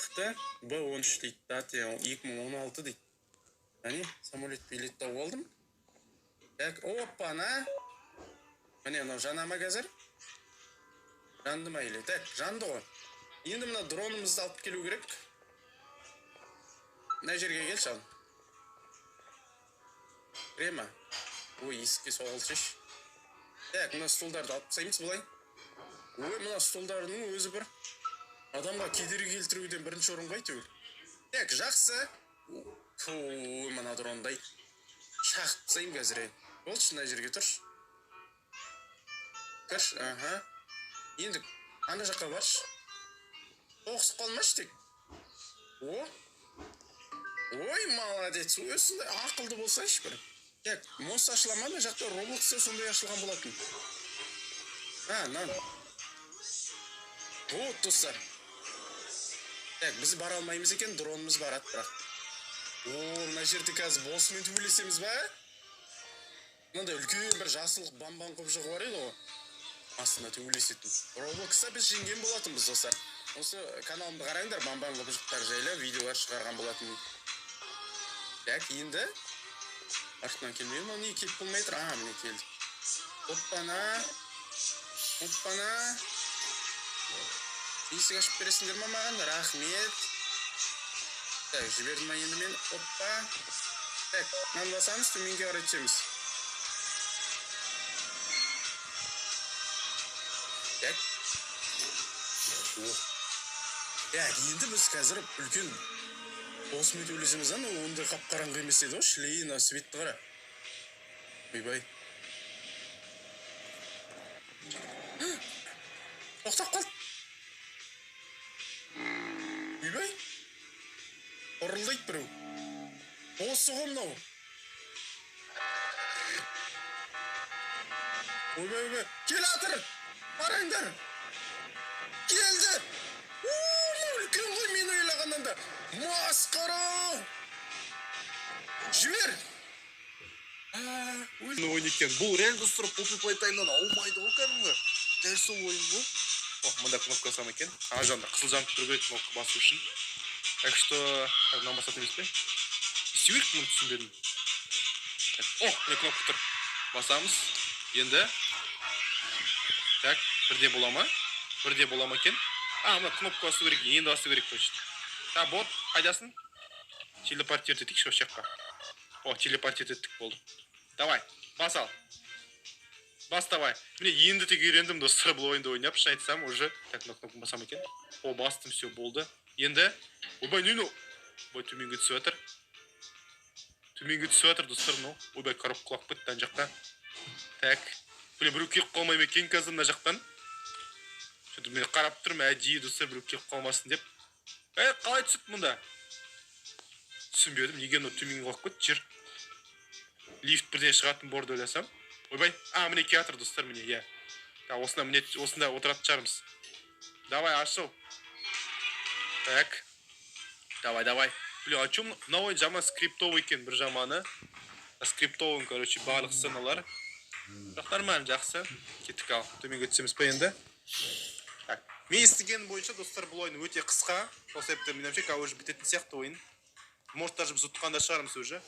шықты. Б13 дейді. Даты 2016 дейді. Әне, самолет билет тауып алдым. Так, оппана. Міне, мынау жана ма қазір? Жанды ма еле? Так, жанды ғой. Енді мына дронымызды алып келу керек. Мына жерге кел шал. Крема. Ой, есікке соғылшыш. Так, мына столдарды алып тастаймыз былай. Ой, мына столдардың өзі бір адамға кедергі келтіруден бірінші орынға әйтеуір. Так, жақсы. Ой, мына дрондай шақып тастаймын қазір. Болшы, мына жерге тұрш. Кірш, аха. Енді ана жаққа барш. Тоқсып қалмаш тек. Ой, молодец. Осындай ақылды болсайш бір. Так, мост ашыламады, жақта Роблокста сондай ашылған болатын. Нан. Вот, достар. Так, біз бара алмаймыз екен, дронымыз барады бірақ. Мына жерде қазір босымен төбелесеміз ба? Мынандай үлкен бір жасылық бамбан қобжығы бар еді ғой. Астында төбелесетін. Роблокста біз жеңген болатынбыз, достар. Осы каналымды қараңдар, бамбан қобжықтар жайлы видеолар шығарған болатын. Так, енді артынан келмей, но не келіп болмай тұр. Міне келді. Оппана. Есік ашып бересіңдер ма маған? Рахмет. Так, жібердім ма енді мен? Оппа. Так, мынаны басамыз, төменге қарай түсеміз. Так. Так, енді біз қазір үлкен осымен төбелесеміз, ондай қап-қараңғы емес еді ғой, шлейін, светті қара. Ойбай. Тоқтап қалды. Ойбай. Ұрылдайды біреу. Осы ғой мынау. Ойбай. Келатыр. Қараңдар. Келді. Үлкен ғой мен ойлағаннан да. Масқара. Жібер. Ойын екен. Бұл реально достар Poppy Playtime'нан аумайды ғой кәдімгі. Дәл сол ойын бұл. Мында кнопка сам екен. Жанда қызыл жанып тұру керек кнопка басу үшін. Так что, мынаны басатын емес пе? Істеу керек мұны түсінбедім. Міне кнопка тұр. Басамыз. Енді. Так, бірде бола ма? Бірде бола ма екен? Мына кнопка басу керек. Енді басу керек точно. Так, бот, қайдасың? Телепортер етейік шо шаққа. Телепортер еттік болды. Давай, бас ал. Бас давай. Міне енді тек үйрендім достар бұл ойынды ойнап, шын айтсам уже. Так, кнопканы басам екен. Бастым, все болды. Енді, ойбай, төменге түсіп жатыр. Төменге түсіп жатыр достар, ойбай, қарап құлақ бітті ан жақта. Так, біреу келіп қалмай ма екен қазір мына жақтан. Мен қарап тұрмын, әдейі достар біреу келіп қалмасын деп. Қалай түсіп мұнда? Түсінбедім, неге төменге құлақ кетті жер. Лифт бірден шығатын борды ойласам. Ойбай, міне келатыр достар, міне, осында отыратын шығармыз. Давай, ашыл. Так. Давай. Блин, а чем мына ойын жаман скриптовый екен бір жаманы? Скриптовый, короче, барлық сценалар. Бірақ нормально, жақсы. Кеттік ал, төменге түсеміз па енді? Так. Мен естіген бойынша достар бұл ойын өте қысқа. Сол себептен меніңше қазір уже бітетін сияқты ойын. Может, даже біз ұтқанда шығармыз уже.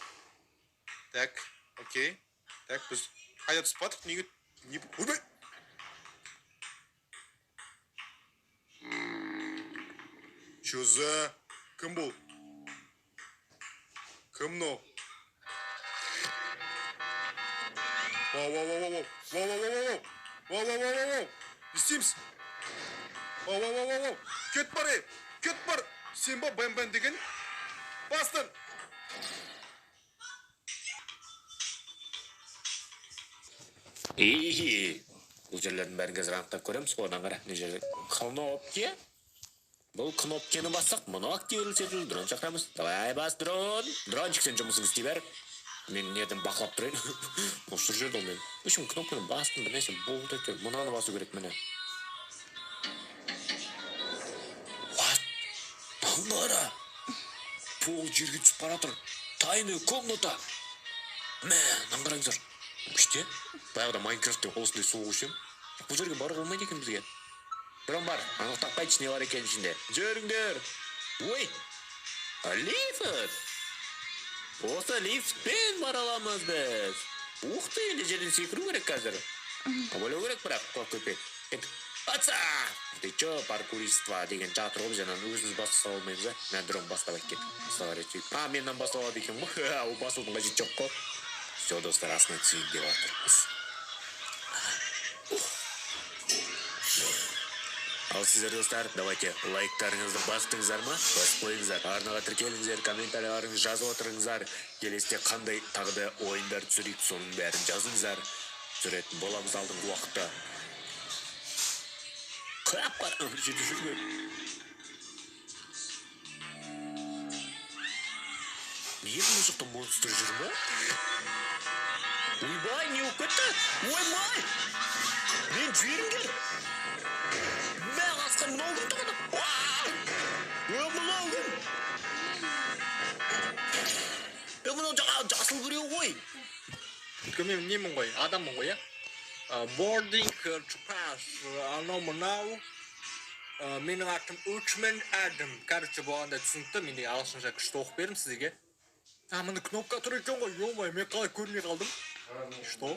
Так, окей. Так, біз қайда түсіп баттық? Неге... Ойбай! Чё за... Кім бұл? Кім мынау? Вау. Не істейміз? Вау. Кет бар. Сен ба бән деген? Бастын! Бұл жерлердің бәрін қазір анықтап көреміз, одан қара. Не жерде? Кнопке? Бұл кнопкені бассақ, мұны активерлесетін дрон шақырамыз. Давай бас, дрон. Дрончик, сен жұмысын істей бер. Мен неден бақылап тұрайын. Осы жерде ол мен. Үшім кнопканы бастым, бір нәрсе болды екен. Мұнаны басу керек мені. What? Наңғара. Пол жерге түсіп баратыр. Тайны комната. Наңғараңыздар. Күште? Баяғыда Майнкрафтте осындай соғу ішем. Бұл жерге баруға болмайды екен бізге. Дрон бар, анықтап қайтшы не бар екен ішінде. Жүріңдер. Ой, лифт. Осы лифтпен бара аламыз біз. Ух ты, еле жерден секіру керек қазір. Өлу керек бірақ, қоқ көпе. Атса! Ты чё, паркуриство деген жатыр ғой, жанан өзіміз басып алмаймыз, а? Мен дрон бастап әкет. Менен басталады екен ғой. Ол басудың қажет жоқ қой. Все, достар, астына түсейін деп жатырмыз. Ал сіздер, достар, давайте лайктарыңызды бастыңыздар ма? Басып қойыңыздар. Арнаға тіркеліңіздер, комментарияларыңызды жазып отырыңыздар. Келесте қандай тағы да ойындар түсірейік, соның бәрін жазыңыздар. Түсіретін боламыз алдыңғы уақытта. Қап қарам, жерде жүрген. Неге бұл жақта монстр жүр ма? Ойбай, не болып кетті? Ойбай! Мен жіберім кел. Мен асқан мынау кім тұғыды? Мынау кім? Мынау жасыл біреу ғой. Мен немін ғой, адаммын ғой, я? Boarding to pass, анау мынау. Менің атым Үчмен Адам. Короче, болғанда түсінікті, мен деген ағылшынша күшті оқып бердім сізге. Мында кнопка тұр екен ғой, ё-май, мен қалай көрмей қалдым. Что?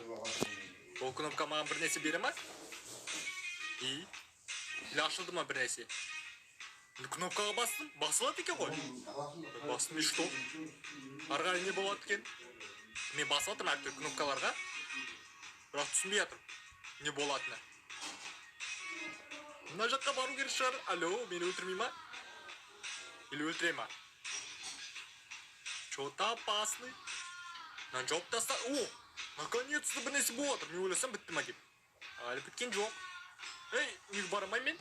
Ол кнопка маған бір нәрсе бере ма? Или ашылды ма бір нәрсе? Кнопкаға бастым, басылады екен ғой. Бастым, и что? Арғары не болады екен? Мен басып атырмын әртүрлі кнопкаларға. Бірақ түсінбей жатырмын, не болатыны. Мына жаққа бару керек шығар. Алло, мені өлтірмей ма? Или өлтіре ма? Чё-то опасный. Мынаны жауып таста. О, наконец-то бір нәрсе болып жатыр. Мен ойласам бітті ма деп. Әлі біткен жоқ. Ей, неге барамай мен?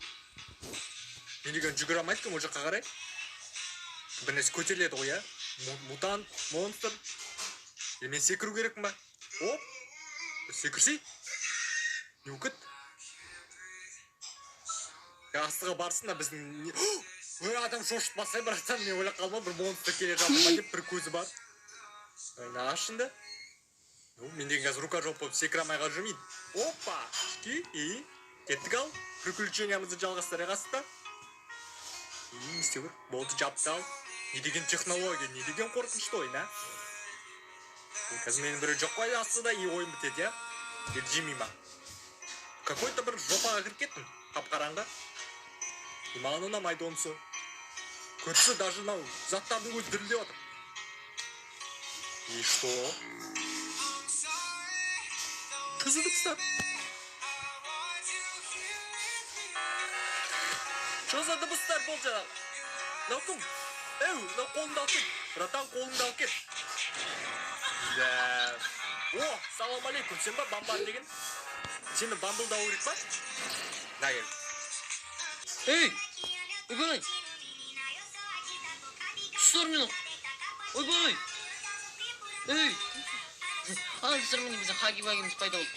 Мен деген жүгіре алмайды екен ол жаққа қарай. Бір нәрсе көтеріледі ғой, я? Мутант, монстр. Мен секіру керек ма? Оп! Секірсей? Не өкіт? Астыға барсын да біздің... Ой, адам шошып басай, братан, мен ойлап қалма, бір монстр келе жатыр ма деп, бір көзі бар. Айна ашында. Мен деген қазір рука жоқ болып секіре алмай қалып жүрмейді. Опа! Кеттік ал. Приключениямызды жалғастыра қасыта. Не істеу керек? Болды, жапты ал. Не деген технология, не деген қорқынышты ойын, а? Қазір менің бірі жоқ қой астыда, и ойын бітеді, я? Ел жемей ма? Какой-то бір жопаға кіріп кеттім, қап-қараңғы. Маған ұнамайды онысы. Көрші даже мынау заттардың өзі дірілдеп отыр. И что? Қызыдыпсыздар. Что за дыбыстар болды жаңағы? Мынау кім? Мынау қолыңды алып кет. Братан, қолыңды алып кет. О, салам алейкум, сен ба бамбар деген? Сені бамбылдау керек па? На кел. Эй, ойбай! Тұстар мені! Ойбай! Эй! Ана біздер міне біздің хаги-вагиміз пайда болды.